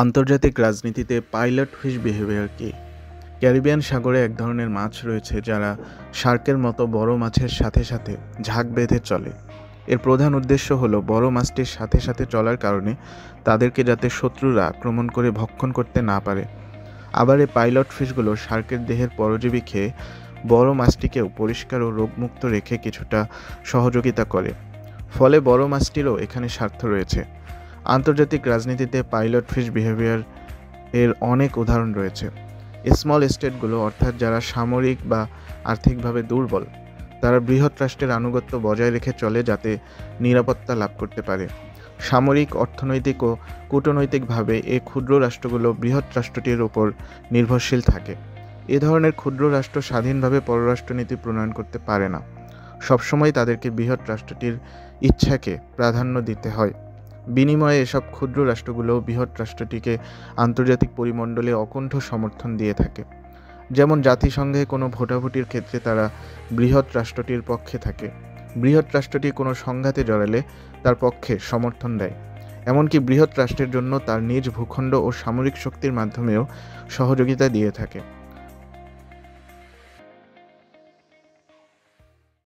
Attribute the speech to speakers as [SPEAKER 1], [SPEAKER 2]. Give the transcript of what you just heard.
[SPEAKER 1] আন্তর্জাতিক রাজনীতিতে pilot fish behaviour কি? ক্যারিবিয়ান সাগরে এক ধরনের মাছ রয়েছে যারা শার্কের মতো বড় মাছের সাথে সাথে ঝাঁক বেঁধে চলে। এর প্রধান উদ্দেশ্য হলো বড় মাছটির সাথে সাথে চলার কারণে তাদেরকে যাতে শত্রুরা আক্রমণ করে ভক্ষণ করতে না পারে। আবার এই পাইলট ফিশগুলো শার্কের দেহের পরজীবী খেয়ে বড় মাছটিকেও পরিষ্কার ও রোগমুক্ত রেখে কিছুটা সহযোগিতা করে। ফলে বড় মাছটিরও এখানে স্বার্থ রয়েছে। আন্তর্জাতিক রাজনীতিতে পাইলট ফিশ বিহেভিয়ার এর অনেক উদাহরণ রয়েছে। স্মল স্টেটগুলো, অর্থাৎ যারা সামরিক বা আর্থিকভাবে দুর্বল, তারা বৃহৎ রাষ্ট্রের আনুগত্য বজায় রেখে চলে যাতে নিরাপত্তা লাভ করতে পারে। সামরিক, অর্থনৈতিক ও কূটনৈতিকভাবে এই ক্ষুদ্র রাষ্ট্রগুলো বৃহৎ রাষ্ট্রটির ওপর নির্ভরশীল থাকে। এ ধরনের ক্ষুদ্র রাষ্ট্র স্বাধীনভাবে পররাষ্ট্রনীতি প্রণয়ন করতে পারে না। সবসময় তাদেরকে বৃহৎ রাষ্ট্রটির ইচ্ছাকে প্রাধান্য দিতে হয়। বিনিময়ে এসব ক্ষুদ্র রাষ্ট্রগুলো বৃহৎ রাষ্ট্রটিকে আন্তর্জাতিক পরিমণ্ডলে অকুণ্ঠ সমর্থন দিয়ে থাকে। যেমন জাতিসংঘে কোনো ভোটাভুটির ক্ষেত্রে তারা বৃহৎ রাষ্ট্রটির পক্ষে থাকে। বৃহৎ রাষ্ট্রটি কোনো সংঘাতে জড়ালে তার পক্ষে সমর্থন দেয়। এমনকি বৃহৎ রাষ্ট্রের জন্য তার নিজ ভূখণ্ড ও সামরিক শক্তির মাধ্যমেও সহযোগিতা দিয়ে থাকে।